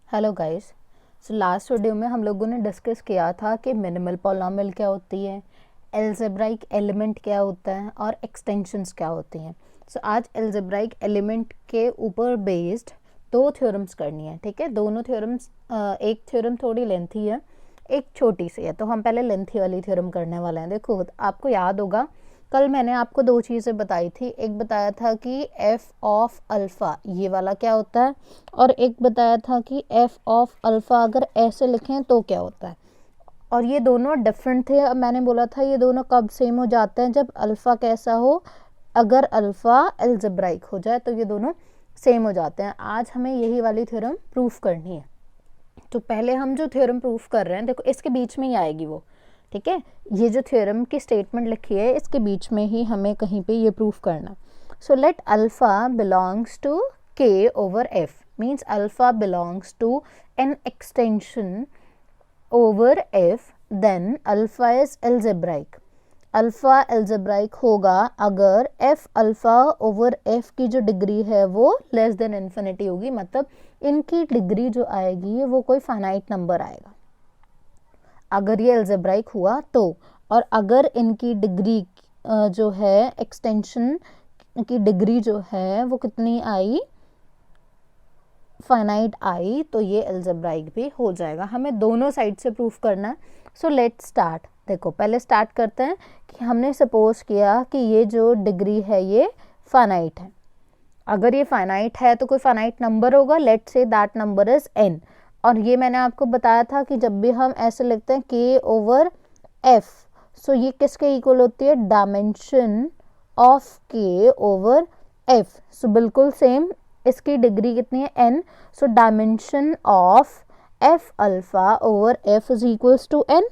Hello guys. So last video में हम लोगों ने डिस्कस किया था कि मिनिमल पॉलिनॉमियल क्या होती है, एल्जेब्राइक एलिमेंट क्या होता है और एक्सटेंशंस क्या होती हैं। सो आज एल्जेब्राइक एलिमेंट के ऊपर बेस्ड दो थ्योरम्स करनी है। ठीक है, दोनों थ्योरम्स, एक थ्योरम थोड़ी लेंथी है, एक छोटी सी है, तो हम पहले लेंथी वाली थ्योरम करने वाले हैं। देखो, आपको याद होगा कल मैंने आपको दो चीज़ें बताई थी। एक बताया था कि एफ ऑफ अल्फ़ा ये वाला क्या होता है, और एक बताया था कि एफ ऑफ अल्फ़ा अगर ऐसे लिखें तो क्या होता है। और ये दोनों डिफरेंट थे। अब मैंने बोला था ये दोनों कब सेम हो जाते हैं, जब अल्फ़ा कैसा हो, अगर अल्फ़ा एल्जेब्राइक हो जाए तो ये दोनों सेम हो जाते हैं। आज हमें यही वाली थ्योरम प्रूफ करनी है। तो पहले हम जो थ्योरम प्रूफ कर रहे हैं, देखो इसके बीच में ही आएगी वो। ठीक है, ये जो थ्योरम की स्टेटमेंट लिखी है इसके बीच में ही हमें कहीं पे ये प्रूफ करना। So let alpha belongs to K over F, means alpha belongs to an extension over F, then alpha is algebraic. Alpha algebraic होगा अगर एफ अल्फा ओवर एफ की जो डिग्री है वो लेस देन इन्फिनिटी होगी, मतलब इनकी डिग्री जो आएगी वो कोई फाइनाइट नंबर आएगा अगर ये एल्जेब्राइक हुआ तो। और अगर इनकी डिग्री जो है एक्सटेंशन की डिग्री जो है वो कितनी आई, फाइनाइट आई, तो ये एल्जेब्राइक भी हो जाएगा। हमें दोनों साइड से प्रूफ करना है। So let start. देखो पहले स्टार्ट करते हैं कि हमने सपोज किया कि ये जो डिग्री है ये फाइनाइट है। अगर ये फाइनाइट है तो कोई फाइनाइट नंबर होगा, let say that number is n। और ये मैंने आपको बताया था कि जब भी हम ऐसे लिखते हैं k ओवर f, सो ये किसके इक्वल होती है, dimension of k over f। So बिल्कुल सेम, इसकी डिग्री कितनी है n, so dimension of f alpha over f is equals to n।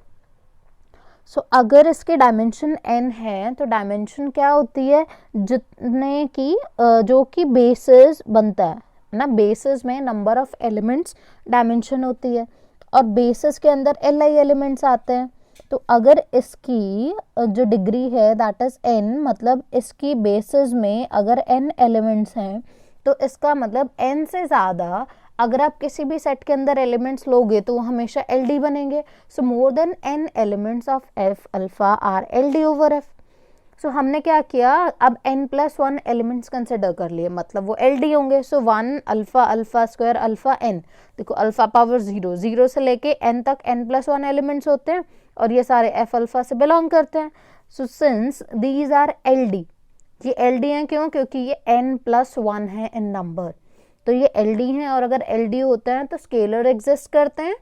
So अगर इसके डायमेंशन n है तो डायमेंशन क्या होती है, जितने की जो कि बेसिस बनता है ना, बेसिस में नंबर ऑफ एलिमेंट्स डायमेंशन होती है, और बेसिस के अंदर li एलिमेंट्स आते हैं। तो अगर इसकी जो डिग्री है दैट इज n, मतलब इसकी बेसिस में अगर n एलिमेंट्स हैं तो इसका मतलब n से ज़्यादा अगर आप किसी भी सेट के अंदर एलिमेंट्स लोगे तो वो हमेशा LD बनेंगे। So more than n elements of f alpha are LD over f। So हमने क्या किया, अब n+1 एलिमेंट्स कंसिडर कर लिए, मतलब वो LD होंगे। सो 1 alpha alpha square alpha n, देखो अल्फा पावर 0, 0 से लेके n तक n+1 एलिमेंट्स होते हैं और ये सारे f अल्फा से बिलोंग करते हैं। So since these are LD, ये LD हैं क्यों, क्योंकि ये n+1 है इन नंबर, तो ये LD हैं। और अगर LD होते हैं तो स्केलर एग्जिस्ट करते हैं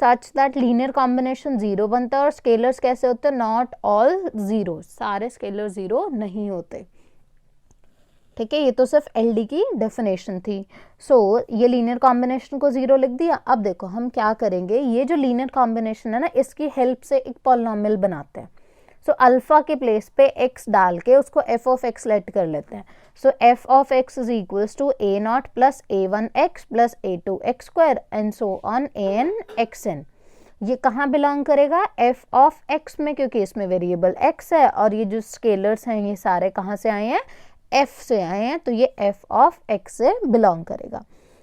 सच दैट लीनियर कॉम्बिनेशन 0 बनता है। और स्केलर्स कैसे होते हैं, नॉट ऑल जीरो, सारे स्केलर 0 नहीं होते। ठीक है, ये तो सिर्फ LD की डेफिनेशन थी। सो ये लीनियर कॉम्बिनेशन को 0 लिख दिया। अब देखो हम क्या करेंगे, ये जो लीनियर कॉम्बिनेशन है ना, इसकी हेल्प से एक पॉलिनॉमियल बनाते हैं। सो अल्फा के प्लेस पे x डाल के उसको f ऑफ x लेट कर लेते हैं। So f of x is equals to a0 plus a1x plus a2x square and so on an xn। ये कहाँ बिलोंग करेगा, f ऑफ x में, क्योंकि इसमें वेरिएबल x है और ये जो स्केलर्स हैं ये सारे कहाँ से आए हैं, f से आए हैं, तो ये f ऑफ x से बिलोंग करेगा।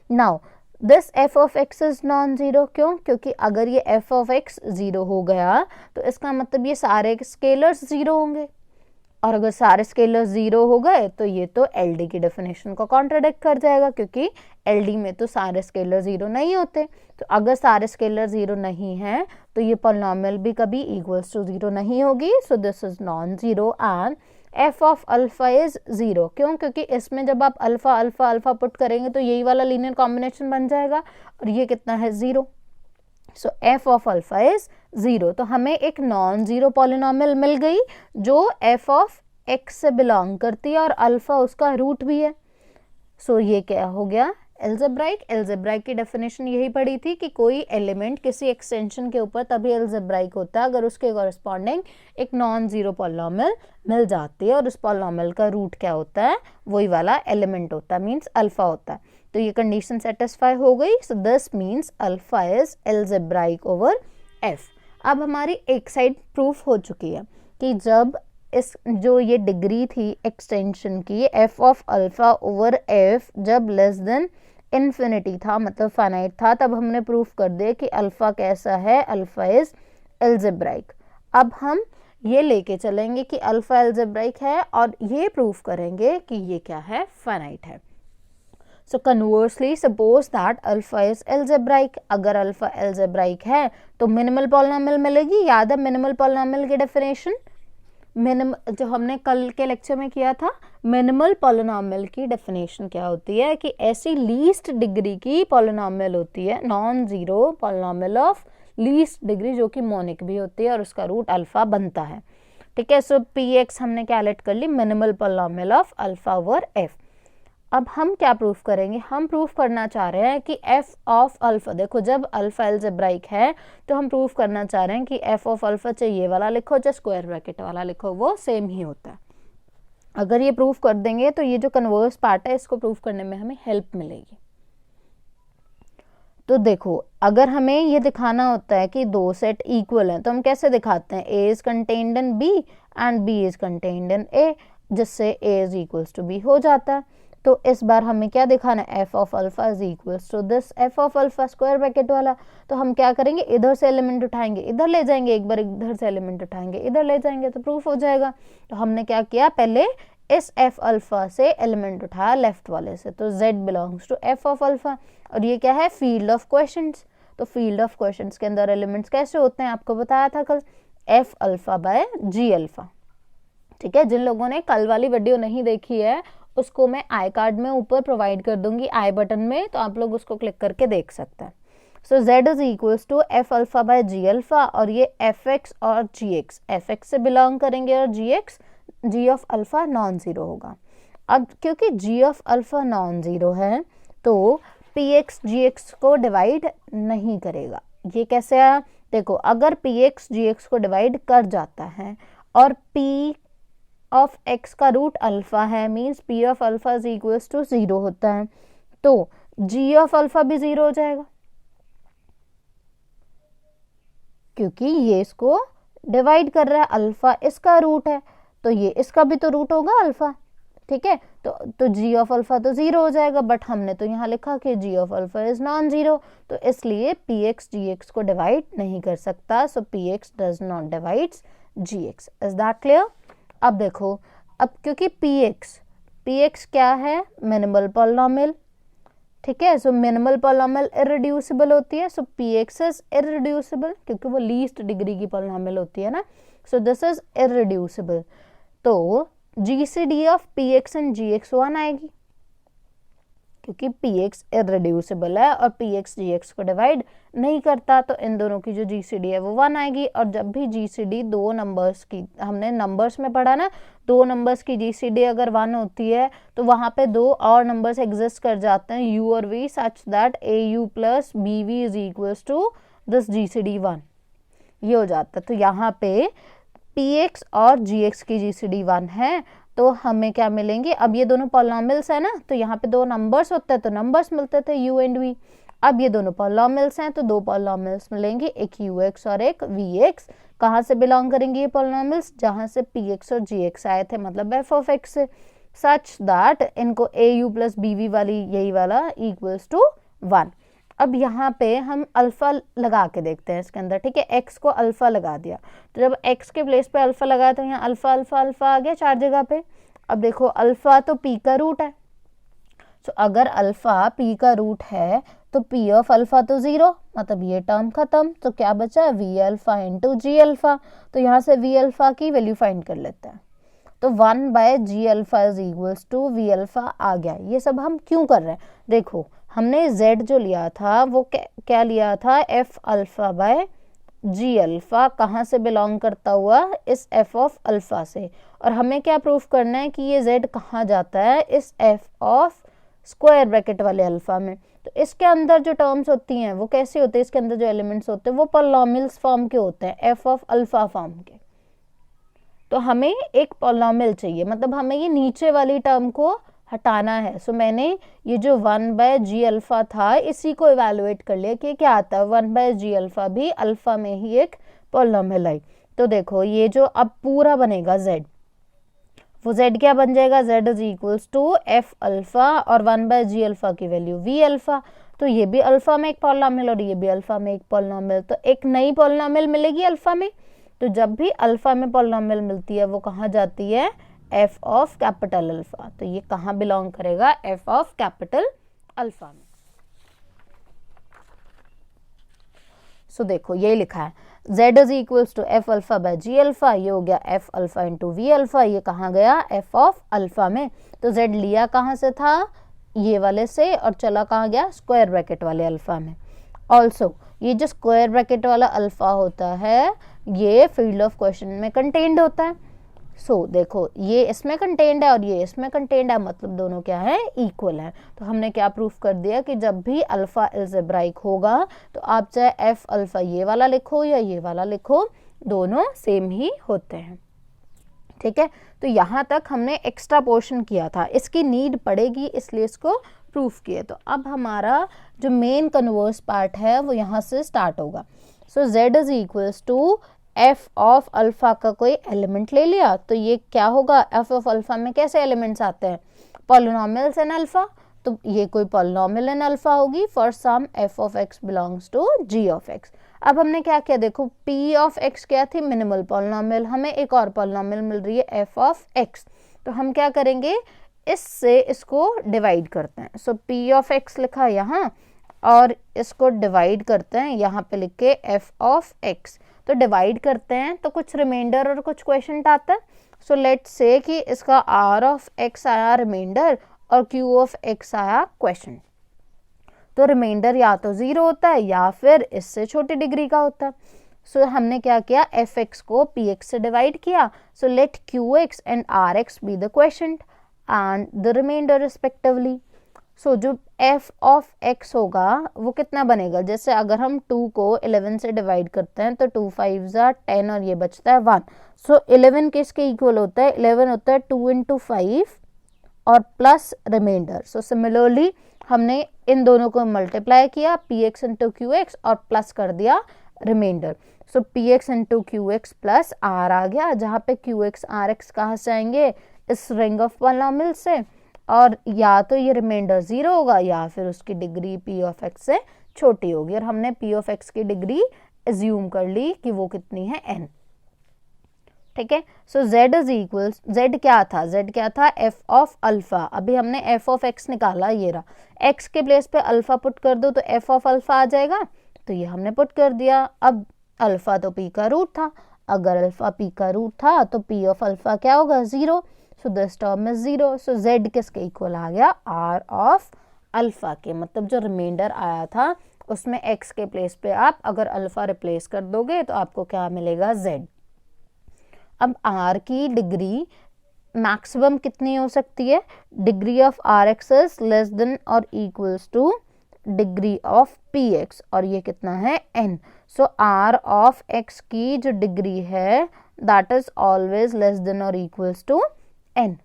Now this f of x is non zero, क्यों, क्योंकि अगर ये f ऑफ x 0 हो गया तो इसका मतलब ये सारे स्केलर्स 0 होंगे, और अगर सारे स्केलर्स 0 हो गए तो ये तो LD की डेफिनेशन को कॉन्ट्राडिक्ट कर जाएगा, क्योंकि LD में तो सारे स्केलर 0 नहीं होते। तो अगर सारे स्केलर 0 नहीं हैं तो ये पॉलिनॉमियल भी कभी इक्वल्स टू 0 नहीं होगी। सो this is non zero and f of alpha is 0, क्यों, क्योंकि इसमें जब आप अल्फा अल्फा अल्फा पुट करेंगे तो यही वाला लीनियर कॉम्बिनेशन बन जाएगा, और ये कितना है, 0। सो f ऑफ अल्फा इज 0। तो हमें एक नॉन जीरो पॉलिनॉमियल मिल गई जो f ऑफ x से बिलोंग करती है और अल्फा उसका रूट भी है। सो ये क्या हो गया, एल्जेब्राइक। एल्जेब्राइक की डेफिनेशन यही पड़ी थी कि कोई एलिमेंट किसी एक्सटेंशन के ऊपर तभी एल्जेब्राइक होता है अगर उसके कॉरस्पॉन्डिंग एक नॉन जीरो पॉलिनॉमियल मिल जाती है, और उस पॉलिनॉमियल का रूट क्या होता है, वही वाला एलिमेंट होता है, मीन्स अल्फा होता है। तो ये कंडीशन सेटिस्फाई हो गई। So this means alpha is algebraic over f। अब हमारी एक साइड प्रूफ हो चुकी है कि जब इस जो ये डिग्री थी एक्सटेंशन की f of alpha over f जब लेस देन इन्फिनिटी था मतलब फाइनाइट था, तब हमने प्रूफ कर दिया कि अल्फा कैसा है, अल्फा इज एल्जेब्राइक। अब हम ये लेके चलेंगे कि अल्फा एल्जेब्राइक है और ये प्रूफ करेंगे कि ये क्या है, फाइनाइट है। So conversely suppose that alpha is algebraic. अगर अल्फा एल्जेब्राइक है तो मिनिमल पॉलिनोमियल मिलेगी। याद है मिनिमल पॉलिनोमियल की डेफिनेशन, जो हमने कल के लेक्चर में किया था, मिनिमल पॉलिनोमियल की डेफिनेशन क्या होती है कि ऐसी लीस्ट डिग्री की पॉलिनोमियल होती है, non zero polynomial of least degree, जो कि मोनिक भी होती है और उसका रूट अल्फा बनता है। ठीक है, सो पी एक्स हमने क्या लेट कर ली, minimal polynomial of alpha over F. अब हम क्या प्रूफ करेंगे, हम प्रूफ करना चाह रहे हैं कि एफ ऑफ अल्फा, देखो जब अल्फा एल्जेब्राइक है तो हम प्रूफ करना चाह रहे हैं कि एफ ऑफ अल्फा, चाहे ये वाला लिखो चाहे स्क्वायर ब्रैकेट वाला लिखो, वो सेम ही होता है। अगर ये प्रूफ कर देंगे तो ये जो कन्वर्स पार्ट है इसको प्रूफ करने में हमें हेल्प मिलेगी। तो देखो अगर हमें ये दिखाना होता है कि दो सेट इक्वल हैं तो हम कैसे दिखाते हैं, A is contained in B and B is contained in A, जिससे A is equals to B हो जाता है। तो इस बार हमें क्या दिखाना है, F of alpha is equals to this F of alpha square bracket वाला। तो हम क्या करेंगे, इधर से एलिमेंट उठाएंगे इधर ले जाएंगे, एक बार इधर से एलिमेंट उठाएंगे इधर ले जाएंगे, तो प्रूफ हो जाएगा। तो हमने क्या किया, पहले इस एफ अल्फा से एलिमेंट उठाया लेफ्ट वाले से, तो z belongs to F of alpha. और ये क्या है, फील्ड ऑफ क्वेश्चंस। तो फील्ड ऑफ क्वेश्चंस के अंदर एलिमेंट्स कैसे होते हैं, आपको बताया था कल, F alpha by G alpha. ठीक है, जिन लोगों ने कल वाली वीडियो नहीं देखी है उसको मैं आई कार्ड में ऊपर प्रोवाइड कर दूंगी, आई बटन में, तो आप लोग उसको क्लिक करके देख सकते हैं। So z is equals to F alpha by G alpha, और ये एफ एक्स और जी एक्स, एफ एक्स से बिलोंग करेंगे और G X, G of alpha non zero होगा। अब क्योंकि G of alpha non zero है तो पी एक्स जी एक्स को डिवाइड नहीं करेगा। ये कैसे आया, देखो अगर पी एक्स जी एक्स को डिवाइड कर जाता है और पी ऑफ एक्स का रूट अल्फा है, means P of alpha is equals to zero होता है, तो जी ऑफ अल्फा भी जीरो हो जाएगा क्योंकि ये इसको डिवाइड कर रहा है, अल्फा इसका रूट है तो ये इसका भी तो रूट होगा अल्फा। ठीक है, तो जी ऑफ अल्फा तो जीरो हो जाएगा, बट हमने तो यहाँ लिखा कि G of alpha is non zero, तो इसलिए पी एक्स जी एक्स को डिवाइड नहीं कर सकता। So P X does not divides G X. Is that clear? अब देखो, अब क्योंकि पी एक्स क्या है, मिनिमल पॉलिनोमियल। ठीक है, सो मिनिमल पॉलिनोमियल इररिड्यूसिबल होती है, so P X is irreducible क्योंकि वो लीस्ट डिग्री की पॉलिनोमियल होती है ना, सो दिस इज इररिड्यूसिबल। तो GCD of P X and G X 1 आएगी क्योंकि पी एक्स इररिड्यूसिबल है और पी एक्स जी एक्स को डिवाइड नहीं करता, तो इन दोनों की जो जीसीडी है वो 1 आएगी। और जब भी जीसीडी दो नंबर्स की, हमने नंबर्स में पढ़ा ना, दो नंबर्स की जीसीडी अगर 1 होती है तो वहाँ पे दो और नंबर्स एग्जिस्ट कर जाते हैं, यू और V, such that a U plus B V is equals to this GCD 1, ये हो जाता है। तो यहाँ पे पी एक्स और जी एक्स की जीसीडी 1 है, तो हमें क्या मिलेंगे, अब ये दोनों पॉलिनोमियल्स है ना, तो यहाँ पे दो नंबर्स होते हैं तो नंबर्स मिलते थे u एंड v। अब ये दोनों पॉलिनोमियल्स हैं तो दो पॉलिनोमियल्स मिलेंगे, एक ux और एक vx। कहाँ से बिलोंग करेंगे ये पॉलिनोमियल्स, जहाँ से px और gx आए थे, मतलब f ऑफ x से, सच दैट इनको au प्लस bv वाली, यही वाला इक्वल्स टू 1। अब यहाँ पे हम अल्फा लगा के देखते हैं इसके अंदर। ठीक है, x को अल्फा लगा दिया, तो जब x के प्लेस पे अल्फा लगाया तो यहाँ अल्फा अल्फा अल्फा आ गया 4 जगह पे। अब देखो अल्फा तो p का रूट है, तो अगर अल्फा p का रूट है तो p ऑफ अल्फा तो 0, मतलब ये टर्म खत्म। तो क्या बचा, v alpha into G alpha. तो यहाँ से v अल्फा की वैल्यू फाइंड कर लेते हैं, तो 1 by G alpha is equals to v alpha आ गया। ये सब हम क्यों कर रहे हैं, देखो हमने z जो लिया था वो क्या लिया था, f alpha by G alpha, कहाँ से बिलोंग करता हुआ, इस f ऑफ अल्फा से। और हमें क्या प्रूफ करना है कि ये z कहाँ जाता है, इस f ऑफ स्क्वायर ब्रैकेट वाले अल्फा में। तो इसके अंदर जो टर्म्स होती हैं वो कैसे होते हैं, इसके अंदर जो एलिमेंट्स होते हैं वो पॉलिनोमियल्स फॉर्म के होते हैं, f ऑफ अल्फा फॉर्म के। तो हमें एक पॉलिनोमियल चाहिए, मतलब हमें ये नीचे वाली टर्म को हटाना है। सो मैंने ये जो 1 बाय जी अल्फा था इसी को इवेलुएट कर लिया कि क्या आता है, 1 बाय जी अल्फा भी अल्फा में ही एक पॉलिनोमियल आई। तो देखो ये जो अब पूरा बनेगा z, वो z क्या बन जाएगा, z is equals to f alpha और 1/g अल्फा की वैल्यू v अल्फा। तो ये भी अल्फा में एक पॉलिनोमियल और ये भी अल्फा में एक पॉलिनोमियल, तो एक नई पॉलिनोमियल मिलेगी अल्फा में। तो जब भी अल्फा में पॉलिनोमियल मिलती है वो कहाँ जाती है, f ऑफ कैपिटल अल्फा। तो ये कहाँ बिलोंग करेगा, f ऑफ कैपिटल अल्फा में। सो देखो ये लिखा है z is equals to f alpha by g alpha, ये हो गया f alpha into v alpha, ये कहाँ गया, f ऑफ अल्फा में। तो z लिया कहाँ से था, ये वाले से, और चला कहाँ गया, स्क्वायर ब्रैकेट वाले अल्फा में। ऑल्सो ये जो स्क्वायर ब्रैकेट वाला अल्फा होता है ये फील्ड ऑफ क्वेश्चन में कंटेन्ड होता है। सो देखो ये इसमें कंटेन्ड है और ये इसमें कंटेन्ड है, मतलब दोनों क्या है, इक्वल है। तो हमने क्या प्रूफ कर दिया कि जब भी अल्फा अलजेब्राइक होगा तो आप चाहे एफ अल्फा ये वाला लिखो या ये वाला लिखो, दोनों सेम ही होते हैं। ठीक है, तो यहाँ तक हमने एक्स्ट्रा पोर्शन किया था, इसकी नीड पड़ेगी इसलिए इसको प्रूफ किए। तो अब हमारा जो मेन कन्वर्स पार्ट है वो यहाँ से स्टार्ट होगा। So z is equals to f of alpha का कोई एलिमेंट ले लिया, तो ये क्या होगा, f ऑफ अल्फा में कैसे एलिमेंट्स आते हैं, पॉलिनोमियल्स इन अल्फा। तो ये कोई पॉलिनोमियल इन अल्फा होगी for some f of x belongs to g of x। अब हमने क्या किया, देखो p ऑफ x क्या थी, मिनिमल पॉलिनोमियल, हमें एक और पॉलिनोमियल मिल रही है f ऑफ x। तो हम क्या करेंगे, इससे इसको डिवाइड करते हैं। सो p ऑफ x लिखा यहाँ और इसको डिवाइड करते हैं, यहाँ पे लिख के f ऑफ x। तो डिवाइड करते हैं तो कुछ रिमाइंडर और कुछ क्वेश्चन आता है। सो लेट्स से कि इसका r ऑफ x आया रिमाइंडर और q ऑफ x आया क्वेश्चन। तो रिमाइंडर या तो 0 होता है या फिर इससे छोटी डिग्री का होता है। सो हमने क्या किया, fx को px से डिवाइड किया। So let qx and rx be the question and the remainder respectively. So जो f ऑफ x होगा वो कितना बनेगा, जैसे अगर हम 2 को 11 से डिवाइड करते हैं तो 2 5 10 और ये बचता है 1। सो 11 किसके इक्वल होता है, 11 होता है 2 इंटू 5 और प्लस रिमाइंडर। सो सिमिलरली हमने इन दोनों को मल्टीप्लाई किया, px इंटू qx और प्लस कर दिया रिमाइंडर। सो px into qx plus r आ गया, जहाँ पे qx rx कहाँ से आएंगे, इस रिंग ऑफ पॉलिनोमियल से, और या तो ये रिमाइंडर 0 होगा या फिर उसकी डिग्री p ऑफ x से छोटी होगी। और हमने p ऑफ x की डिग्री एज्यूम कर ली कि वो कितनी है, n। ठीक है, सो z इज इक्वल्स, z क्या था, z क्या था, f ऑफ अल्फा। अभी हमने f ऑफ x निकाला, ये रहा, x के प्लेस पे अल्फा पुट कर दो तो f ऑफ अल्फा आ जाएगा, तो ये हमने पुट कर दिया। अब अल्फा तो p का रूट था, अगर अल्फा p का रूट था तो p ऑफ अल्फा क्या होगा, 0। So this term is 0। So z किसके इक्वल आ गया, r ऑफ अल्फा के, मतलब जो रिमाइंडर आया था उसमें x के प्लेस पे आप अगर अल्फा रिप्लेस कर दोगे तो आपको क्या मिलेगा, z। अब r की डिग्री मैक्सिमम कितनी हो सकती है, degree of rx is less than और equals to degree of px, और ये कितना है, n। So r of x की जो डिग्री है that is always less than और इक्वल्स टू n।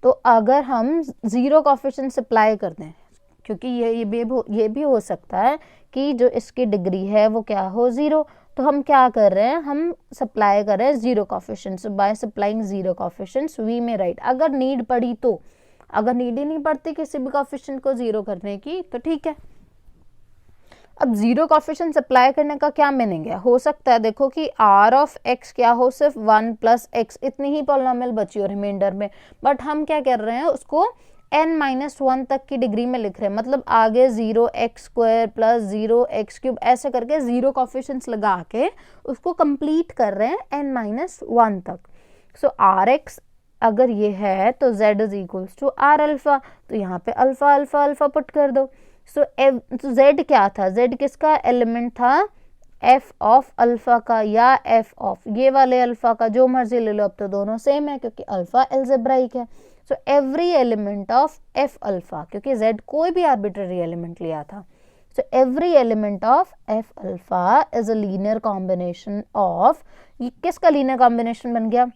तो अगर हम 0 कोएफिशिएंट सप्लाई कर दें, क्योंकि ये भी हो सकता है कि जो इसकी डिग्री है वो क्या हो, 0, तो हम क्या कर रहे हैं, हम सप्लाई कर रहे हैं 0 coefficients. By supplying 0 coefficients V में राइट, अगर नीड पड़ी तो, अगर नीड ही नहीं पड़ती किसी भी कोएफिशिएंट को 0 करने की तो ठीक है। अब 0 कोएफिशिएंट सप्लाई करने का क्या मीनिंग है, हो सकता है देखो कि r ऑफ x क्या हो, सिर्फ 1 प्लस x, इतनी ही पॉलिनोमियल बची हो रिमाइंडर में, बट हम क्या कर रहे हैं, उसको n-1 तक की डिग्री में लिख रहे हैं, मतलब आगे 0x² प्लस 0x³ ऐसे करके 0 कोएफिशिएंट्स लगा के उसको कंप्लीट कर रहे हैं n-1 तक। सो rx अगर ये है तो z is equals to r alpha, तो यहाँ पे अल्फा अल्फा अल्फा पुट कर दो। सो z क्या था, z किसका एलिमेंट था, f ऑफ अल्फा का या f ऑफ ये वाले अल्फा का, जो मर्जी ले लो, अब तो दोनों सेम है क्योंकि अल्फा अलजेब्राइक है। So every element of f alpha, क्योंकि z कोई भी आर्बिट्ररी एलिमेंट लिया था, so every element of f alpha is a linear combination of, ये किसका लीनियर कॉम्बिनेशन बन गया,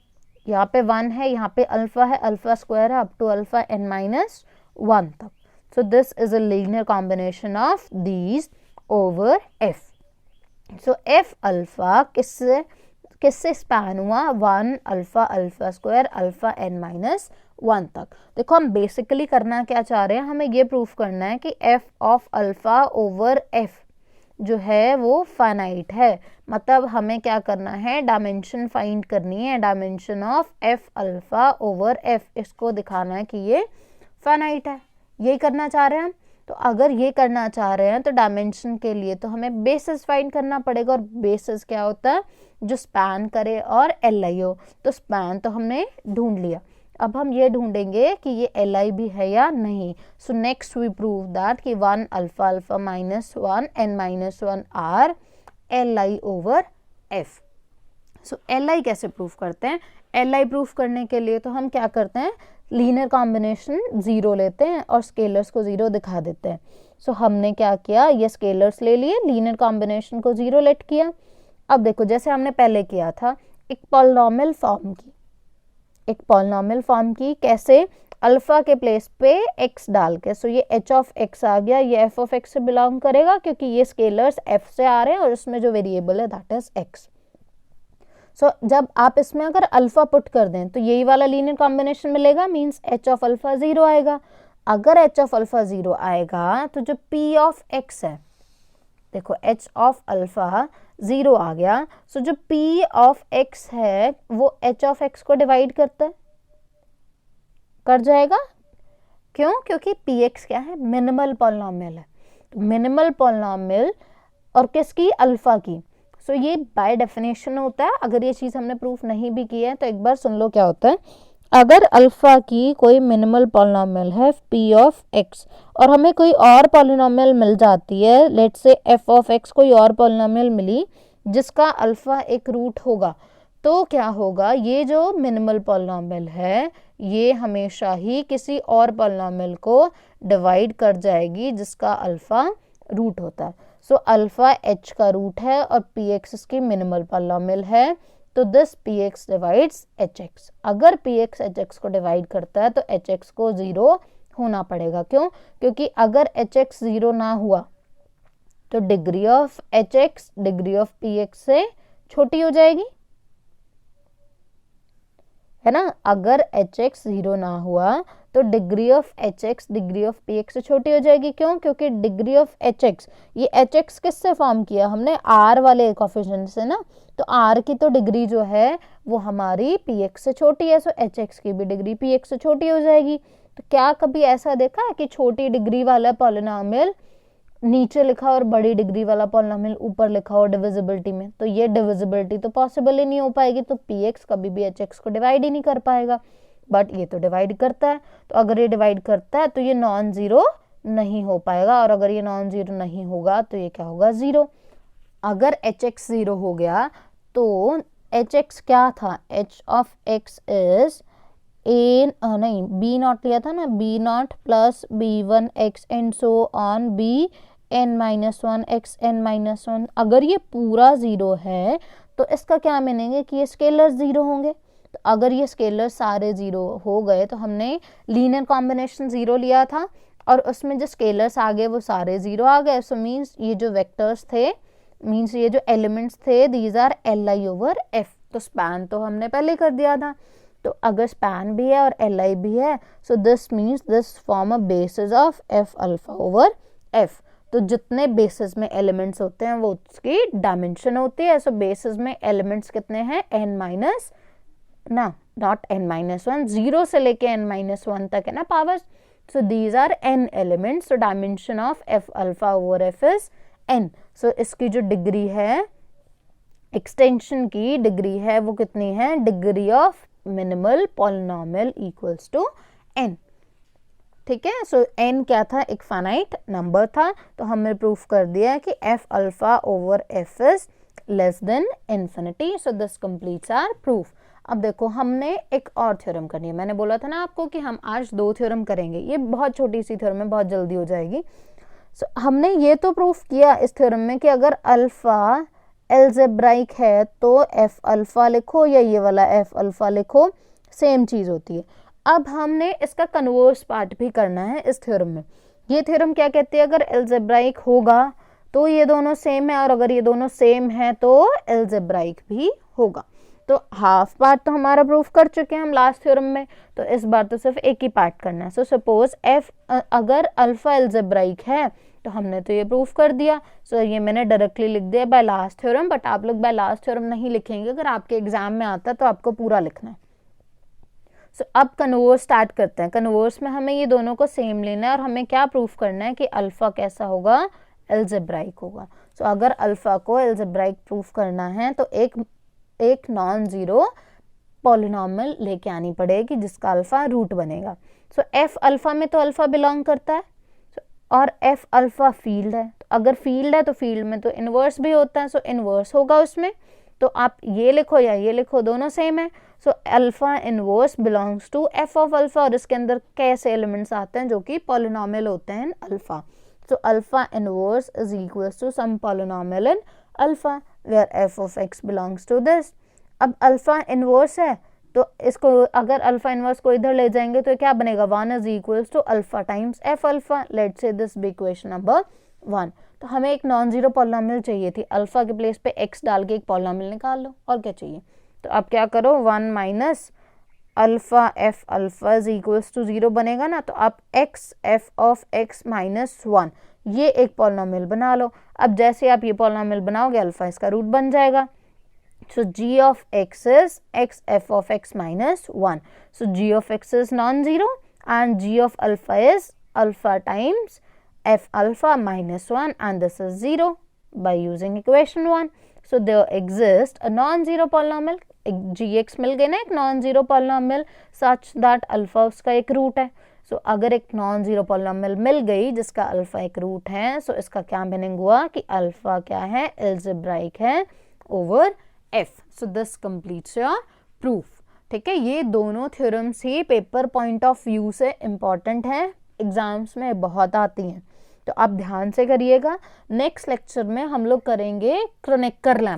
यहाँ पे 1 है, यहाँ पे अल्फा है, अल्फा स्क्वायर है अप टू अल्फा n-1 तक। So this is a linear combination of these over f. So f alpha किससे स्पैन हुआ, 1 alpha alpha square alpha n minus 1 तक। देखो हम बेसिकली करना क्या चाह रहे हैं, हमें ये प्रूफ करना है कि f of alpha over f जो है वो फाइनाइट है। मतलब हमें क्या करना है, डायमेंशन फाइंड करनी है, dimension of f alpha over f, इसको दिखाना है कि ये फाइनाइट है, यही करना चाह रहे हैं हम। तो अगर ये करना चाह रहे हैं तो डायमेंशन के लिए तो हमें बेसिस फाइंड करना पड़ेगा, और बेसिस क्या होता है, जो स्पैन करे और LI हो। तो स्पैन तो हमने ढूंढ लिया, अब हम ये ढूंढेंगे कि ये LI भी है या नहीं। So next we prove that कि 1 alpha alpha minus 1 n minus 1 are LI over f। So LI कैसे प्रूफ करते हैं, LI प्रूफ करने के लिए तो हम क्या करते हैं, लीनियर कॉम्बिनेशन 0 लेते हैं और स्केलर्स को 0 दिखा देते हैं। सो हमने क्या किया, ये स्केलर्स ले लिए, लीनियर कॉम्बिनेशन को 0 लेट किया। अब देखो जैसे हमने पहले किया था, एक पॉलिनॉमियल फॉर्म की, एक पॉलिनॉमियल फॉर्म की कैसे, अल्फा के प्लेस पे x डाल के। सो ये h ऑफ x आ गया, ये f ऑफ x से बिलोंग करेगा क्योंकि ये स्केलर्स f से आ रहे हैं और इसमें जो वेरिएबल है दैट इज x। सो जब आप इसमें अगर अल्फा पुट कर दें तो यही वाला लीनियर कॉम्बिनेशन मिलेगा, मींस h ऑफ अल्फा 0 आएगा। अगर h ऑफ अल्फा 0 आएगा तो जो p ऑफ x है, देखो h ऑफ अल्फा 0 आ गया, सो जो p ऑफ x है वो h ऑफ x को डिवाइड करता है, कर जाएगा। क्यों, क्योंकि px क्या है, मिनिमल पॉलिनॉमियल है। तो मिनिमल पॉलिनॉमियल और किसकी, अल्फा की। सो ये बाय डेफिनेशन होता है। अगर ये चीज़ हमने प्रूफ नहीं भी की है तो एक बार सुन लो क्या होता है। अगर अल्फा की कोई मिनिमल पॉलिनॉमियल है p ऑफ x और हमें कोई और पॉलिनॉमियल मिल जाती है, let's say f of x कोई और पॉलिनॉमियल मिली जिसका अल्फा एक रूट होगा, तो क्या होगा, ये जो मिनिमल पॉलिनॉमियल है ये हमेशा ही किसी और पॉलिनॉमियल को डिवाइड कर जाएगी जिसका अल्फा रूट होता है। सो अल्फा h का रूट है और px इसकी मिनिमल पॉलिनॉमियल है, तो दिस px डिवाइड्स hx। अगर px hx को डिवाइड करता है तो hx को 0 होना पड़ेगा। क्यों, क्योंकि अगर hx 0 ना हुआ तो degree of hx degree of px से छोटी हो जाएगी, है ना। अगर hx 0 ना हुआ तो degree of hx degree of px से छोटी हो जाएगी। क्यों, क्योंकि डिग्री ऑफ hx, ये hx किससे फॉर्म किया हमने, r वाले कोफिशिएंट से ना, तो r की तो डिग्री जो है वो हमारी px से छोटी है, सो hx की भी डिग्री px से छोटी हो जाएगी। तो क्या कभी ऐसा देखा है कि छोटी डिग्री वाला पॉलिनॉमियल नीचे लिखा और बड़ी डिग्री वाला पॉलिनॉमियल ऊपर लिखा हो डिविजिबिलिटी में, तो ये डिविजिबिलिटी तो पॉसिबल ही नहीं हो पाएगी। तो px कभी भी hx को डिवाइड ही नहीं कर पाएगा, बट ये तो डिवाइड करता है। तो अगर ये डिवाइड करता है तो ये नॉन जीरो नहीं हो पाएगा, और अगर ये नॉन जीरो नहीं होगा तो ये क्या होगा, 0। अगर hx 0 हो गया तो hx क्या था, h ऑफ x इज नहीं b नॉट लिया था ना, b not plus b1 x and so on b n minus 1 x n minus 1। अगर ये पूरा 0 है तो इसका क्या मीनिंग है कि ये स्केलर्स 0 होंगे। तो अगर ये स्केलर्स सारे 0 हो गए तो हमने लीनियर कॉम्बिनेशन 0 लिया था और उसमें जो स्केलर्स आ गए वो सारे 0 आ गए। सो मीन्स ये जो वेक्टर्स थे, मीन्स ये जो एलिमेंट्स थे, these are LI over f। तो स्पैन तो हमने पहले कर दिया था, तो अगर स्पैन भी है और LI भी है, so this means this form a basis of f alpha over f। तो जितने बेसिस में एलिमेंट्स होते हैं वो उसकी डायमेंशन होती है। सो बेसिस में एलिमेंट्स कितने हैं, n माइनस ना, नॉट n माइनस 1, 0 से लेके n माइनस 1 तक है ना power. So these are n elements. So dimension of f alpha over f is n। So इसकी जो डिग्री है, एक्सटेंशन की डिग्री है, वो कितनी है, degree of minimal polynomial equals to n। ठीक है। सो n क्या था, एक फाइनाइट नंबर था, तो हमने प्रूफ कर दिया कि f alpha over f is less than infinity. So this completes our proof. अब देखो हमने एक और थ्योरम करनी है। मैंने बोला था ना आपको कि हम आज 2 थ्योरम करेंगे, ये बहुत छोटी सी थ्योरम है, बहुत जल्दी हो जाएगी। सो हमने ये तो प्रूफ किया इस थ्योरम में कि अगर अल्फा एल्जेब्राइक है तो f अल्फा लिखो या ये वाला f अल्फा लिखो, सेम चीज होती है। अब हमने इसका कन्वर्स पार्ट भी करना है इस थ्योरम में। ये थ्योरम क्या कहती है, अगर एल्जेब्राइक होगा तो ये दोनों सेम है, और अगर ये दोनों सेम है तो एल्जेब्राइक भी होगा। तो हाफ पार्ट तो हमारा प्रूफ कर चुके हैं हम लास्ट थ्योरम में, तो इस बार तो सिर्फ एक ही पार्ट करना है। सो सपोज एफ अगर अल्फा एल्जेब्राइक है तो हमने तो ये प्रूफ कर दिया। सो ये मैंने डायरेक्टली लिख दिया बाय लास्ट थ्योरम, बट आप लोग बाय लास्ट थ्योरम नहीं लिखेंगे, अगर आपके एग्जाम में आता है तो आपको पूरा लिखना है। सो अब कन्वर्स स्टार्ट करते हैं। कन्वर्स में हमें ये दोनों को सेम लेना है और हमें क्या प्रूफ करना है कि अल्फा कैसा होगा, एल्जेब्राइक होगा। सो अगर अल्फा को एल्जेब्राइक प्रूफ करना है तो एक नॉन जीरो पॉलिनॉमियल लेके आनी पड़ेगी जिसका अल्फा रूट बनेगा। सो एफ अल्फा में तो अल्फा बिलोंग करता है और एफ अल्फा फील्ड है, तो अगर फील्ड है तो फील्ड में तो इनवर्स भी होता है, सो इनवर्स होगा उसमें। तो आप ये लिखो या ये लिखो, दोनों सेम है। So alpha inverse belongs to F of alpha, और इसके अंदर कैसे एलिमेंट्स आते हैं जो कि पॉलिनॉमियल होते हैं alpha. So alpha inverse is equals to some polynomial in alpha where F of X belongs to this. अब अल्फा इनवर्स है तो इसको अगर अल्फा इनवर्स को इधर ले जाएंगे तो क्या बनेगा, 1 is equals to alpha times F alpha. Let's say this be equation number 1। तो हमें एक नॉन जीरो पॉलिनॉमियल चाहिए थी, अल्फा के प्लेस पे एक्स डाल के एक पॉलिनॉमियल निकाल लो, और क्या चाहिए। तो आप क्या करो, 1 minus alpha F alpha is equals to 0 बनेगा ना, तो आप X F of X minus 1 ये एक पॉलिनॉमियल बना लो। अब जैसे आप ये पॉलिनॉमियल बनाओगे अल्फा इसका रूट बन जाएगा। So g of x is x f of x minus 1. So g of x is non-zero and g of alpha is alpha times f alpha minus 1, and this is 0 by using equation 1. So there exists a non-zero polynomial, gx मिल गए ना एक non-zero polynomial such that alpha उसका एक root है। So अगर एक non-zero polynomial मिल गई जिसका अल्फा एक रूट है, so इसका क्या मीनिंग हुआ कि अल्फा क्या है, एल्जेब्राइक है over F. So this completes your proof. ठीक है, ये दोनों theorems he paper point of view से इम्पॉर्टेंट हैं, एग्जाम्स में बहुत आती हैं, तो आप ध्यान से करिएगा। नेक्स्ट लेक्चर में हम लोग करेंगे क्रोनेकर लैम्प।